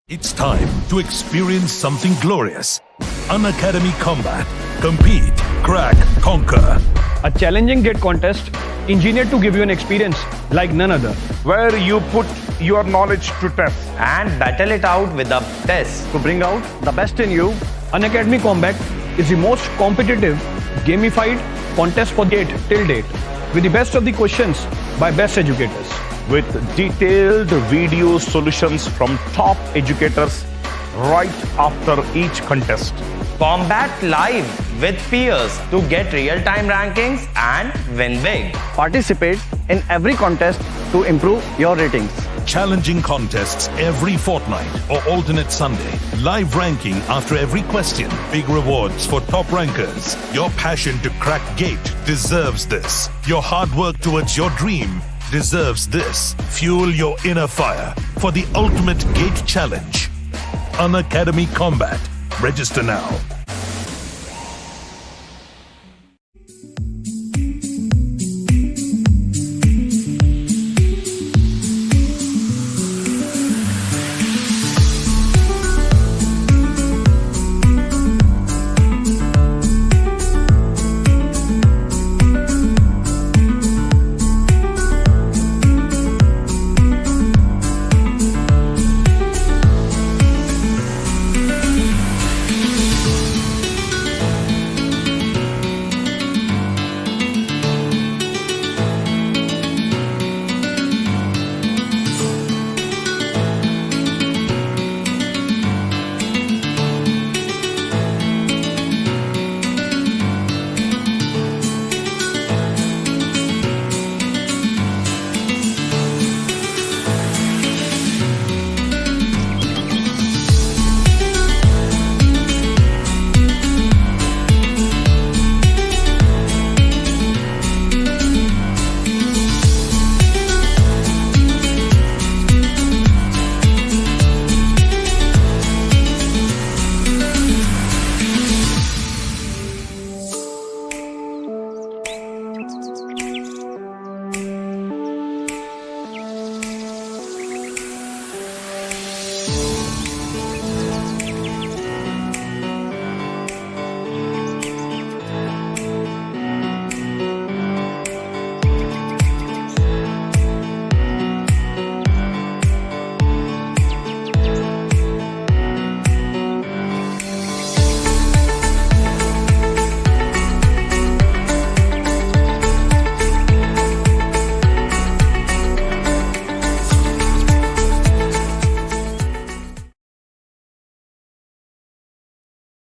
It's time to experience something glorious. Unacademy Combat. Compete, crack, conquer. A challenging gate contest engineered to give you an experience like none other. where you put your knowledge to test. and battle it out with the best. To bring out the best in you, Unacademy Combat is the most competitive, gamified contest for gate till date, with the best of the questions by best educators. With detailed video solutions from top educators right after each contest. Combat live with peers to get real-time rankings and win big. Participate in every contest to improve your ratings. Challenging contests every fortnight or alternate Sunday. Live ranking after every question. Big rewards for top rankers. Your passion to crack gate deserves this. Your hard work towards your dream deserves this. Fuel your inner fire for the ultimate gate challenge. Unacademy Combat. Register now.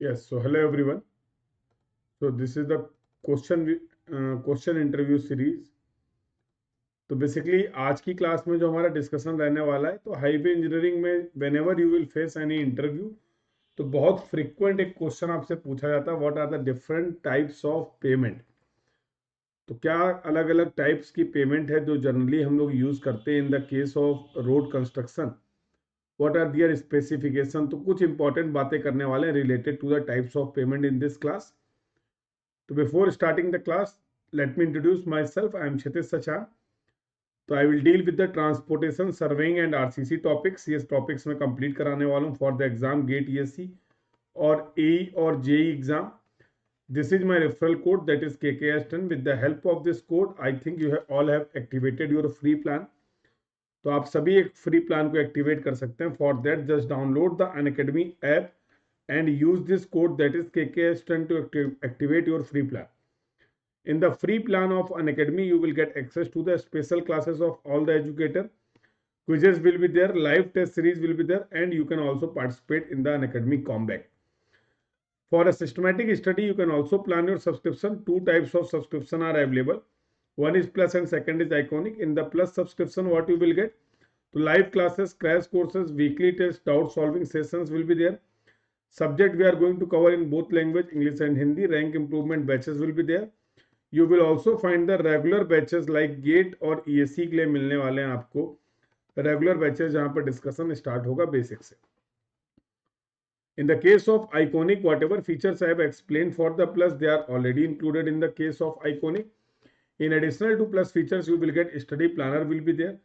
Yes, so hello everyone. So this is the question interview series. तो basically आज की class में जो हमारा discussion रहने वाला है, तो हाईवे इंजीनियरिंग में whenever you will face any interview, तो बहुत फ्रिक्वेंट एक क्वेश्चन आपसे पूछा जाता है, what are the different types of pavement. तो क्या अलग अलग टाइप्स की पेमेंट है जो जनरली हम लोग यूज करते हैं in the case of road construction, what are their specification. तो कुछ इंपॉर्टेंट बातें करने वाले हैं related to the types of pavement in this class. तो before starting the class, let me introduce myself. I am Kshitij Sachan. तो I will deal with the transportation, surveying and RCC topics. ये topics मैं complete कराने वाला हूँ for the exam GATE ESC और AE और JEE exam. This is my referral code, that is KKS10. With the help of this code, I think you have all have activated your free plan. तो आप सभी एक free plan को activate कर सकते हैं। For that just download the Unacademy app and use this code, that is KKS10 to activate your free plan. In the free plan of Unacademy, you will get access to the special classes of all the educator. Quizzes will be there, live test series will be there, and you can also participate in the Unacademy Combat. For a systematic study, you can also plan your subscription. Two types of subscription are available. One is Plus and second is Iconic. In the Plus subscription, what you will get? So live classes, crash courses, weekly tests, doubt solving sessions will be there. Subject we are going to cover in both language, English and Hindi. Rank improvement batches will be there. You will also find the regular batches like GATE और ESC के लिए मिलने वाले हैं आपको regular batches जहां पर discussion start होगा बेसिक से। In the case of Iconic, whatever features I have explained for the Plus, they are already included in the case of Iconic. In additional to Plus features, you will get study planner will be there.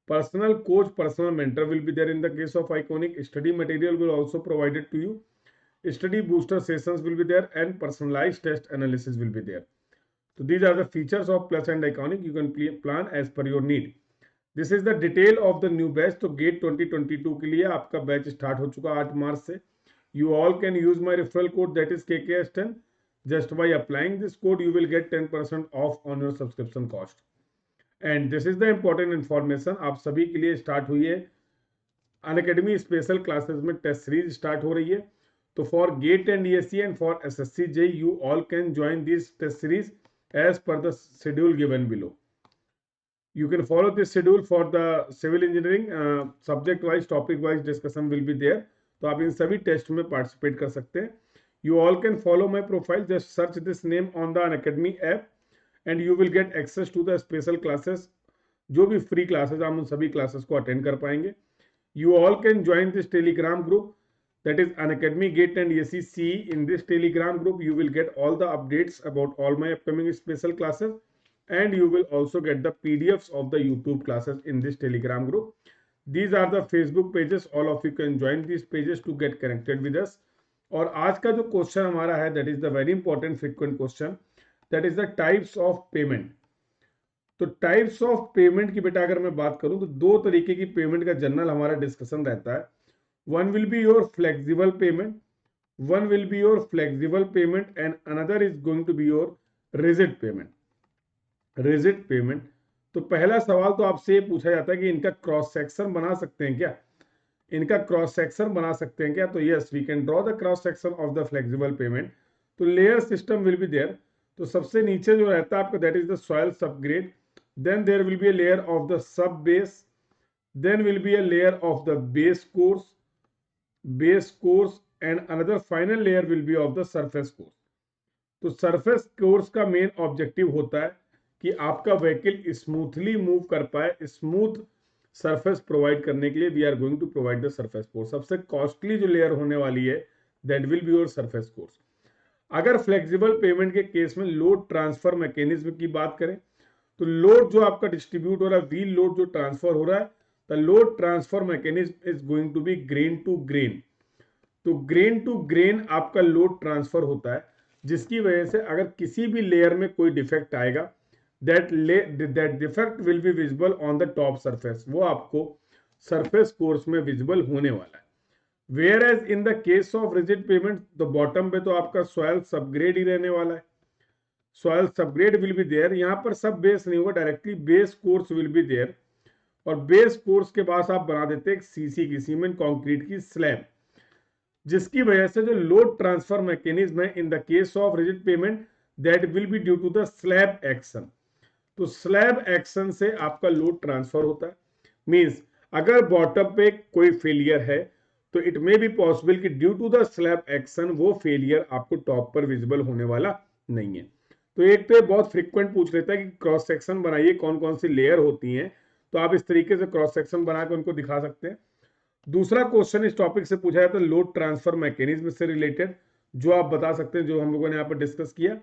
Personal coach, personal mentor will be there in the case of Iconic. Study material will also provided to you. Study booster sessions will be there, and personalized test analysis will be there. So these are the features of Plus and Iconic. You can plan as per your need. This is the detail of the new batch. तो gate 2022 के लिए आपका batch start हो चुका 8 मार्च से. You all can use my referral code, that is KKS10. Just by applying this code, you will get 10% off on your subscription cost. And this is the important information. आप सभी के लिए start हुई है Unacademy special classes में test series start हो रही है. तो for GATE and ESE and for SSC JEE, you all can join this test series as per the schedule given below. You can follow this schedule for the civil engineering subject wise, topic wise discussion will be there. तो आप इन सभी test में participate कर सकते हैं. You all can follow my profile. Just search this name on the Unacademy app and you will get access to the special classes. जो भी free classes हम उन सभी क्लासेस को अटेंड कर पाएंगे. You all can join this Telegram group, that is Unacademy GATE and ESE CE. In this Telegram group, you will get all the updates about all my upcoming special classes, and you will also get the PDFs of the YouTube classes in this Telegram group. These are the Facebook pages. All of you can join these pages to get connected with us. और आज का जो question हमारा है, that is the very important frequent question, that is the types of payment. तो types of payment की बेटा अगर मैं बात करूं तो दो तरीके की पेमेंट का जनरल हमारा डिस्कशन रहता है. One will be your flexible pavement, and another is going to be your rigid payment. तो पहला सवाल तो आपसे ये पूछा जाता है कि इनका क्रॉस सेक्शन बना सकते हैं क्या. तो yes, we can draw the cross section of the flexible pavement. तो layer system will be there. तो सबसे नीचे जो रहता है आपका, that is the soil subgrade. Then there will be a layer of the sub base, then will be a layer of the base course, and another final layer will be of the surface course. तो surface course का main objective होता है कि आपका vehicle smoothly move कर पाए. Smooth surface provide करने के लिए we are going to provide the surface course. सबसे कॉस्टली जो लेयर होने वाली है, that will be your surface course. अगर फ्लेक्सिबल पेमेंट के केस में लोड ट्रांसफर मैकेनिज्म की बात करें तो लोड जो आपका डिस्ट्रीब्यूट हो रहा है, व्हील लोड जो ट्रांसफर हो रहा है, the load transfer mechanism is going to be grain to grain. तो ग्रेन टू ग्रेन आपका लोड ट्रांसफर होता है, जिसकी वजह से अगर किसी भी लेयर में कोई डिफेक्ट आएगा, that defect will be visible on the top surface. वो आपको सरफेस कोर्स में विजिबल होने वाला है. Whereas in the case of rigid payment, तो बॉटम पे तो आपका सॉइल सबग्रेड ही रहने वाला है. Soil subgrade will be there. यहाँ पर सब बेस नहीं होगा, directly base course will be there. और बेस कोर्स के बाद आप बना देते हैं सीसी की, सीमेंट कंक्रीट की स्लैब, जिसकी वजह से जो लोड ट्रांसफर मैकेनिज्म है in the case of rigid pavement, that will be due to the slab action. तो स्लैब एक्शन से आपका लोड ट्रांसफर होता है. मींस अगर बॉटम पे कोई फेलियर है तो इट मे बी पॉसिबल कि due to the slab action वो फेलियर आपको टॉप पर विजिबल होने वाला नहीं है. तो एक तो बहुत फ्रीक्वेंट पूछ लेता है कि क्रॉस सेक्शन बनाइए, कौन कौन सी लेयर होती हैं. तो आप इस तरीके से क्रॉस सेक्शन बना के उनको दिखा सकते हैं. दूसरा क्वेश्चन इस टॉपिक से पूछा जाता है लोड ट्रांसफर मैकेनिज्म से रिलेटेड, जो आप बता सकते हैं, जो हम लोगों ने यहाँ पर डिस्कस किया.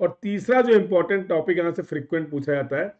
और तीसरा जो इंपॉर्टेंट टॉपिक यहाँ से फ्रीक्वेंट पूछा जाता है,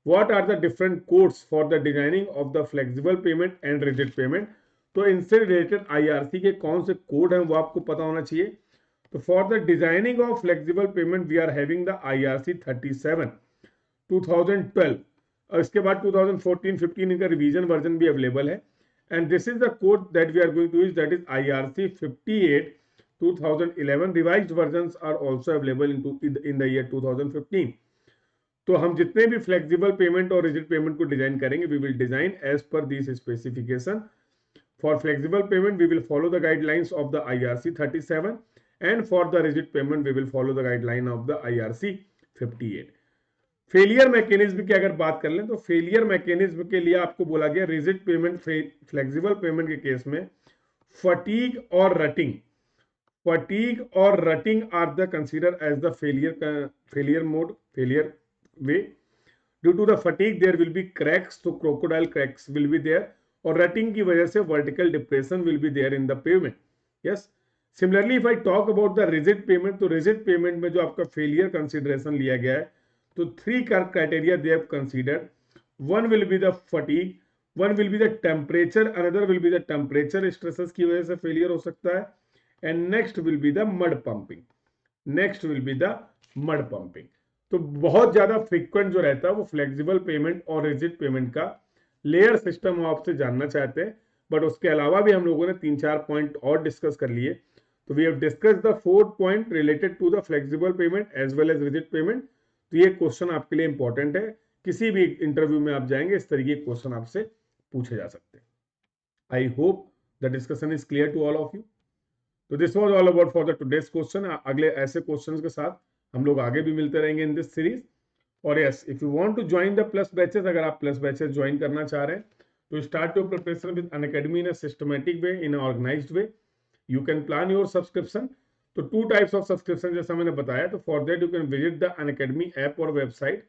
what are the different codes for the designing of the flexible pavement and rigid payment. तो इनसे रिलेटेड IRC के कौन से कोड हैं वो आपको पता होना चाहिए. तो for the designing of flexible pavement we are having the IRC 37 2012. और इसके बाद 2014-15 इनका रिवीजन वर्जन भी अवेलेबल है. And this is the code that we are going to use, that is IRC 58 2011. Revised versions are also available in the year 2015. तो हम जितने भी फ्लेक्सिबल पेमेंट और रिजिड पेमेंट को डिजाइन करेंगे, we will design as per this specification. For flexible payment, we will follow the guidelines of the IRC 37, and for the rigid payment, we will follow the guideline of the IRC 58. Failure mechanism की अगर बात कर लें तो failure mechanism के लिए आपको बोला गया रिजिड पेमेंट, फ्लेक्सिबल पेमेंट के केस में फटीग और rutting are the consider as the failure mode, failure way. Due to the fatigue there will be cracks, तो crocodile cracks will be there. और रटिंग की वजह से vertical depression will be there in the pavement. Yes, similarly if I talk about the rigid payment, तो rigid pavement में जो आपका failure consideration लिया गया है, तो 3 criteria they have considered. One will be the fatigue, one will be the temperature, another will be the temperature stresses की वजह से फेलियर हो सकता है, and next will be the mud pumping, next will be the mud pumping. तो बहुत ज्यादा frequent जो रहता है वो फ्लेक्सिबल पेमेंट और रिजिड पेमेंट का लेयर सिस्टम हम आपसे जानना चाहते हैं, बट उसके अलावा भी हम लोगों ने 3-4 पॉइंट और डिस्कस कर लिए। तो we have discuss the 4 point related to the flexible payment as well as rigid payment. तो ये क्वेश्चन आपके लिए इंपॉर्टेंट है, किसी भी इंटरव्यू में आप जाएंगे इस तरीके के क्वेश्चन आपसे पूछे जा सकते हैं। I hope the discussion is clear to all of you. तो this was all about for the today's question. अगले ऐसे क्वेश्चंस के साथ हम लोग आगे भी मिलते रहेंगे इन दिस सीरीज। और yes, if you want to join the plus batches, अगर आप प्लस बैचेस ज्वाइन करना चाह रहे हैं तो start your preparation with Unacademy in a systematic way, in organized way. You can plan your subscription. तो 2 types of subscription जैसा मैंने बताया, तो for that you can visit the Unacademy app और website,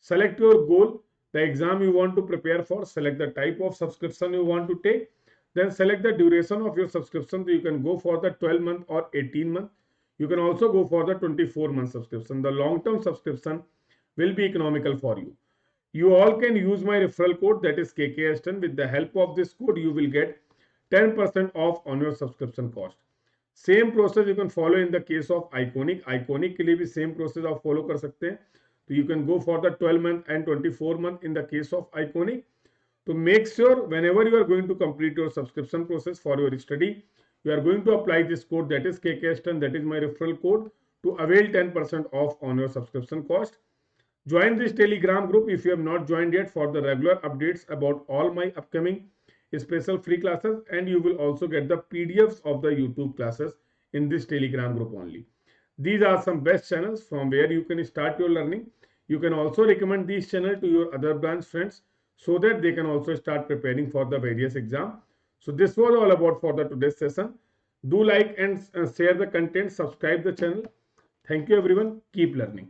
select your goal, the exam you want to prepare for, select the type of subscription you want to take, then select the duration of your subscription. So you can go for the 12-month or 18-month. You can also go for the 24-month subscription. The long-term subscription will be economical for you. You all can use my referral code, that is KKS10. With the help of this code, you will get 10% off on your subscription cost. Same process you can follow in the case of Iconic. Iconic के लिए भी same process आप follow कर सकते हैं. So you can go for the 12-month and 24-month in the case of Iconic. So make sure whenever you are going to complete your subscription process for your study, you are going to apply this code, that is KKS10, that is my referral code, to avail 10% off on your subscription cost. Join this Telegram group if you have not joined yet for the regular updates about all my upcoming special free classes, and you will also get the PDFs of the YouTube classes in this Telegram group only. These are some best channels from where you can start your learning. You can also recommend these channels to your other branch friends so that they can also start preparing for the various exams. So this was all about for the today's session. Do like and share the content, subscribe the channel. Thank you everyone. Keep learning.